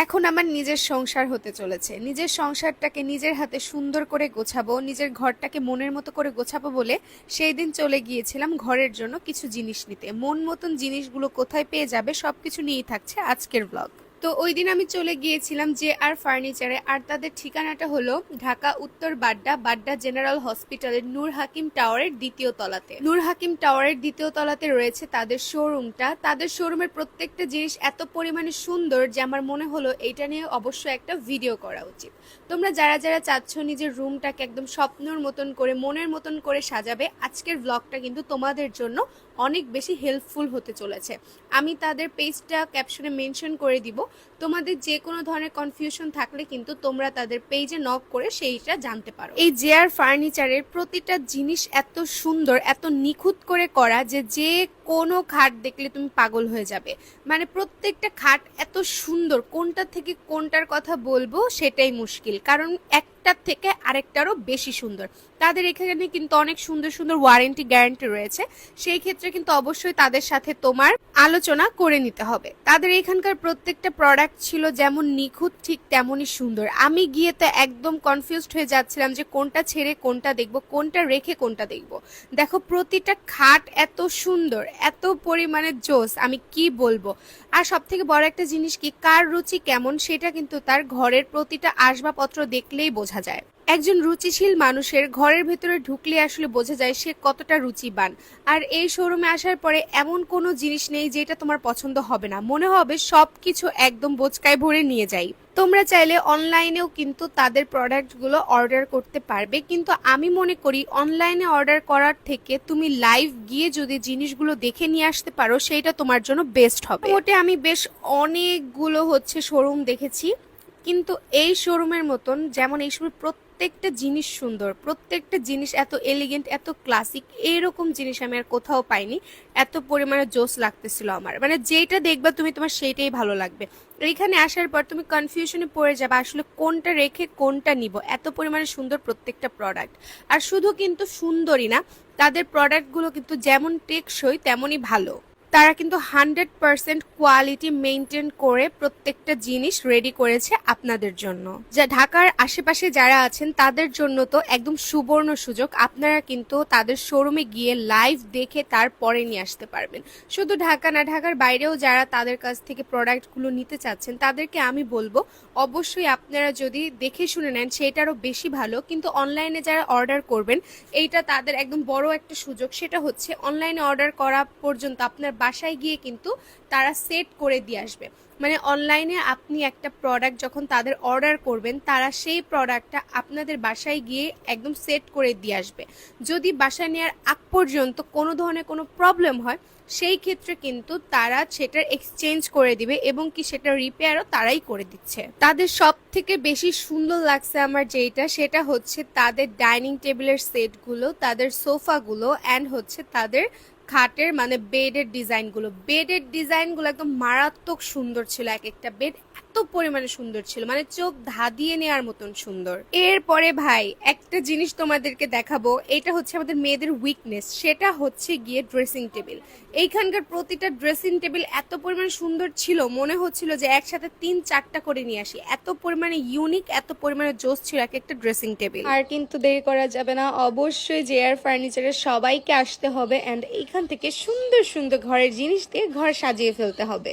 এখন আমার নিজের সংসার হতে চলেছে। নিজের সংসারটাকে নিজের হাতে সুন্দর করে গোছাবো, নিজের ঘরটাকে মনের মতো করে গোছাবো বলে সেই দিন চলে গিয়েছিলাম ঘরের জন্য কিছু জিনিস নিতে। মন মতন জিনিসগুলো কোথায় পেয়ে যাবে সবকিছু নিয়েই থাকছে আজকের ব্লগ। তো ওই দিন আমি চলে গিয়েছিলাম JR ফার্নিচারে, আর তাদের ঠিকানাটা হলো ঢাকা উত্তর বাড্ডা, বাড্ডা জেনারেল হসপিটালের নূর হাকিম টাওয়ারের দ্বিতীয় তলাতে। নূর হাকিম টাওয়ারের দ্বিতীয় তলাতে রয়েছে তাদের শোরুমটা। তাদের শোরুমের প্রত্যেকটা জিনিস এত পরিমাণে সুন্দর যে আমার মনে হলো এইটা নিয়ে অবশ্যই একটা ভিডিও করা উচিত। তোমরা যারা যারা চাচ্ছ নিজের রুমটাকে একদম স্বপ্নর মতন করে মনের মতন করে সাজাবে, আজকের ব্লগটা কিন্তু তোমাদের জন্য অনেক বেশি হেল্পফুল হতে চলেছে। আমি তাদের পেজটা ক্যাপশনে মেনশন করে দিব। তোমাদের যে কোনো ধরনের কনফিউশন থাকলে কিন্তু তোমরা তাদের পেজে নক করে সেইটা জানতে পারো। এই JR ফার্নিচারের প্রতিটা জিনিস এত সুন্দর, এত নিখুঁত করে করা যে কোনো খাট দেখলে তুমি পাগল হয়ে যাবে। মানে প্রত্যেকটা খাট এত সুন্দর, কোনটা থেকে কোনটার কথা বলবো সেটাই মুশকিল, কারণ একটার থেকে আরেকটারও বেশি সুন্দর। তাদের এখানে কিন্তু অনেক সুন্দর সুন্দর ওয়ারেন্টি গ্যারান্টি রয়েছে, সেই ক্ষেত্রে কিন্তু অবশ্যই তাদের সাথে তোমার আলোচনা করে নিতে হবে। তাদের এখানকার প্রত্যেকটা প্রোডাক্ট ছিল যেমন নিখুঁত ঠিক তেমনই সুন্দর। আমি গিয়ে তো একদম কনফিউজড হয়ে যাচ্ছিলাম যে কোনটা ছেড়ে কোনটা দেখবো, কোনটা রেখে কোনটা দেখবো। দেখো প্রতিটা খাট এত সুন্দর, এত পরিমাণে জোস, আমি কি বলবো। আর সব থেকে বড় একটা জিনিস কি, কার রুচি কেমন সেটা কিন্তু তার ঘরের প্রতিটা আসবাবপত্র দেখলেই বোঝা যায়। একজন রুচিশীল মানুষের ঘরের ভেতরে ঢুকলে আসলে বোঝা যায় সে কতটা রুচিবান। আর এই শোরুমে আসার পরে এমন কোনো জিনিস নেই যেটা তোমার পছন্দ হবে না, মনে হবে সবকিছু একদম বোচকায় ভরে নিয়ে যাই। তোমরা চাইলে অনলাইনেও কিন্তু তাদের প্রোডাক্টগুলো অর্ডার করতে পারবে, কিন্তু আমি মনে করি অনলাইনে অর্ডার করার থেকে তুমি লাইভ গিয়ে যদি জিনিসগুলো দেখে নিয়ে আসতে পারো সেইটা তোমার জন্য বেস্ট হবে। ওটা আমি বেশ অনেকগুলো শোরুম দেখেছি, কিন্তু এই শোরুমের মতন, যেমন এই শোরুমের প্রত্যেকটা জিনিস সুন্দর, প্রত্যেকটা জিনিস এত এলিগেন্ট, এত ক্লাসিক, এরকম জিনিস আমি আর কোথাও পাইনি। এত পরিমাণে জোস লাগতেছিল আমার, মানে যেটা দেখবা তুমি তোমার সেইটাই ভালো লাগবে। এইখানে আসার পর তুমি কনফিউশনে পড়ে যাবে আসলে কোনটা রেখে কোনটা নিব, এত পরিমাণে সুন্দর প্রত্যেকটা প্রোডাক্ট। আর শুধু কিন্তু সুন্দরই না, তাদের প্রোডাক্টগুলো কিন্তু যেমন টেকসই তেমনই ভালো। তারা কিন্তু 100% কোয়ালিটি মেনটেন করে প্রত্যেকটা জিনিস রেডি করেছে আপনাদের জন্য। যা ঢাকার আশেপাশে যারা আছেন তাদের জন্য তো একদম সুবর্ণ সুযোগ, আপনারা কিন্তু তাদের শোরুমে গিয়ে লাইভ দেখে তারপরে নিয়ে আসতে পারবেন। শুধু ঢাকা না, ঢাকার বাইরেও যারা তাদের কাছ থেকে প্রোডাক্টগুলো নিতে চাচ্ছেন তাদেরকে আমি বলবো অবশ্যই আপনারা যদি দেখে শুনে নেন সেটারও বেশি ভালো। কিন্তু অনলাইনে যারা অর্ডার করবেন, এইটা তাদের একদম বড় একটা সুযোগ, সেটা হচ্ছে অনলাইনে অর্ডার করা পর্যন্ত আপনার বাসায় গিয়ে কিন্তু তারা সেট করে দিয়ে আসবে। মানে অনলাইনে আপনি একটা প্রোডাক্ট যখন তাদের অর্ডার করবেন, তারা সেই প্রোডাক্টটা আপনাদের বাসায় গিয়ে একদম সেট করে দিয়ে আসবে। যদি বাসায় নেওয়ার আগ পর্যন্ত কোনো ধরনের কোনো প্রবলেম হয়, সেই ক্ষেত্রে কিন্তু তারা সেটার এক্সচেঞ্জ করে দিবে এবং কি সেটা রিপেয়ারও তারাই করে দিচ্ছে। তাদের সব থেকে বেশি সুন্দর লাগছে আমার যেটা, সেটা হচ্ছে তাদের ডাইনিং টেবিলের সেটগুলো, তাদের সোফাগুলো অ্যান্ড তাদের খাটের মানে বেডের ডিজাইনগুলো একদম মারাত্মক সুন্দর ছিল। এক একটা বেড এত পরিমাণে সুন্দর ছিল, মানে চোখ ধাঁধিয়ে নেওয়ার মতন সুন্দর। এরপরে ভাই একটা জিনিস তোমাদেরকে দেখাবো, এটা হচ্ছে আমাদের মেয়েদের উইকনেস, সেটা হচ্ছে গিয়ে ড্রেসিং টেবিল। এইখানকার প্রতিটা ড্রেসিং টেবিল এত পরিমাণে সুন্দর ছিল, মনে হচ্ছিল যে একসাথে 3-4টা করে নিয়ে আসি, এত পরিমাণে ইউনিক, এত পরিমাণে জোস ছিল এক একটা ড্রেসিং টেবিল। আর কিন্তু দেরি করা যাবে না, অবশ্যই JR ফার্নিচারের সবাইকে আসতে হবে অ্যান্ড এইখান থেকে সুন্দর সুন্দর ঘরের জিনিস দিয়ে ঘর সাজিয়ে ফেলতে হবে।